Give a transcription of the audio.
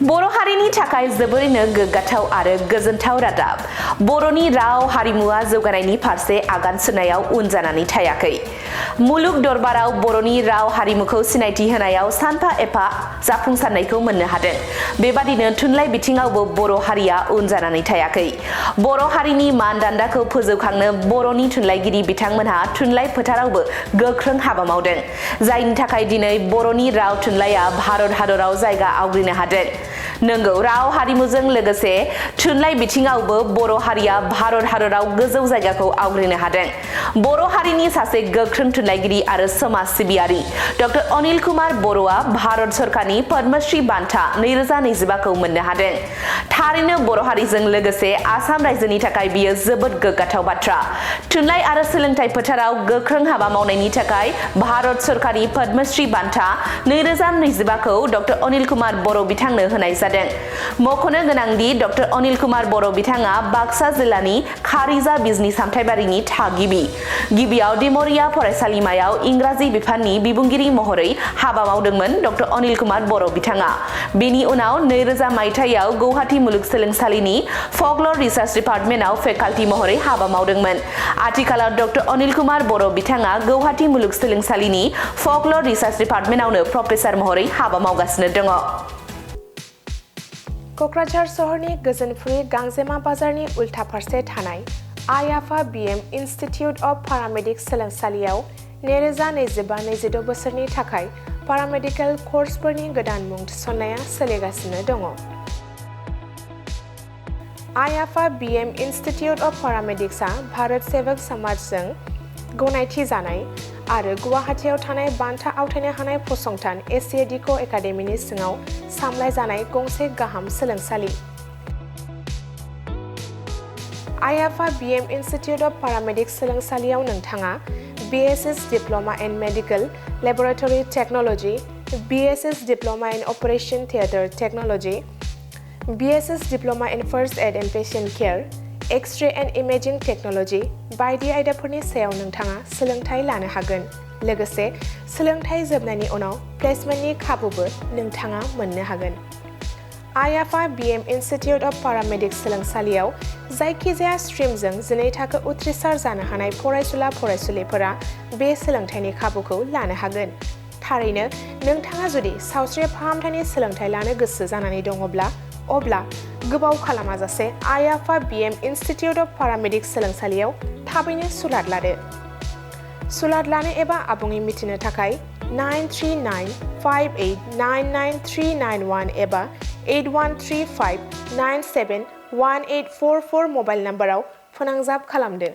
बर' हारिनि थाखाय जोबोरैनो गोग्गाथाव आरो गोजोनथाव रादाब। बर'नि राव हारिमुआ जौगानायनि फारसे आगान सुरनायाव उन जानानै थायाखै। मुलुग दरबाराव बर'नि राव हारिमुखौ सिनायथि होनायाव सानफा एफा जाफुंसारनायखौ मोननो हादों। बेबादिनो थुनलाइ बिथिङावबो बर' हारिया उन जानानै थायाखै। बर' हारिनि मानदान्दाखौ फोजौखांनो बर'नि थुनलाइगिरि बिथांमोनहा थुनलाइ फोथारावबो गोख्रों हाबा मावदों। जायनि थाखाय दिनै बर'नि राव थुनलाइया भारत हादराव जायगा आवग्रिनो हादों। नंगौ, राव हारिमुजों लोगोसे थुनलाइ बिथिङावबो बर' हारिया भारत हादराव गोजौ जायगाखौ आवग्रिनो हादों। बर' हारिनि सासे गोख्रों थुनलाइगिरि आरो समाज सिबियारि डॉ. अनिल कुमार बर'आ भारत सरकारनि पद्मश्री बान्था 2025 खौ मोननो हादों। थारैनो बर' हारिजों लोगोसे आसाम रायजोनि थाखाय बियो जोबोद गोग्गाथाव बाथ्रा। थुनलाइ आरो सोलोंथाइ फोथाराव गोख्रों हाबा मावनायनि थाखाय भारत सरकारनि पद्मश्री बान्था 2025 खौ डॉ. अनिल कुमार बर' बिथांनो होनाय जादों। मख'नो गोनांदि डॉ. अनिल कुमार बर' बिथाङा बाक्सा जिल्लानि खारिजा बिजनी सामथाइबारिनि थागिबि। गिबियाव डिमरिया फरायसालिमायाव इंराजि बिफाननि बिबुंगिरि महरै हाबा मावदोंमोन डॉ. अनिल कुमार बर' बिथाङा। बेनि उनाव 2000 मायथाइयाव गुवाहाटी मुलुगसोलोंसालिनि फकलर रिसार्च डिपार्टमेन्टआव फेकाल्टी महरै हाबा मावदोंमोन। आथिखालाव डॉ. अनिल कुमार बर' बिथाङा गुवाहाटी मुलुगसोलोंसालिनि फकलर रिसार्च डिपार्टमेन्टआवनो प्रफेसार महरै हाबा मावगासिनो दङ। क'क्राझार सहरनि गोजोनफुरि गांजेमा बाजारनि उल्था फारसे थानाय आइ आफा बिएम इनस्टिट्युट अफ पारामेडिक्स सोलोंसालियाव 2025-26 बोसोरनि थाखाय पारामेडिकेल कर्सफोरनि गोदान मुं थिसननाया सोलिगासिनो दङ। आइ आफा बिएम इनस्टिट्युट अफ पारामेडिक्सआ भारत सेवक समाजजों गनायथि जानाय आरो गुवाहाटीआव थानाय बान्था आवथायनो हानाय फसंथान एसिएडिक' एकाडेमिनि सिङाव सामलायजानाय गंसे गाहाम सोलोंसालि। आइ आफा बिएम इनस्टिट्युट अफ पारामेडिक्स सोलोंसालियाव नोंथाङा BSS diploma in medical laboratory technology, BSS diploma in operation theatre technology, BSS diploma in first aid and patient care, X-ray and imaging technology बायदि आयदाफोरनि सायाव नोंथाङा सोलोंथाइ लानो हागोन। लोगोसे सोलोंथाइ जोबनायनि उनाव प्लेसमेन्टनि खाबुबो नोंथाङा मोननो हागोन। आइ आफा बिएम इनस्टिट्युट अफ पारामेडिक्स सोलोंसालियाव जायखिजाया स्ट्रिमजों 12 थाखो उथ्रिसार जानो हानाय फरायसुला फरायसुलिफोरा बे सोलोंथाइनि खाबुखौ लानो हागोन। थारैनो नोंथाङा जुदि सावस्रि फाहामथायनि सोलोंथाइ लानो गोसो जानानै दङब्ला अब्ला गोबाव खालामाजासे आइ आफा बिएम इनस्टिट्युट अफ पारामेडिक्स सोलोंसालियाव थाबैनो सुलाद लादो। सुलाद लानो एबा आबुङै मिथिनो थाखाय 9395899391 एबा 8135971844 मबाइल नाम्बाराव फोनांजाब खालामदो।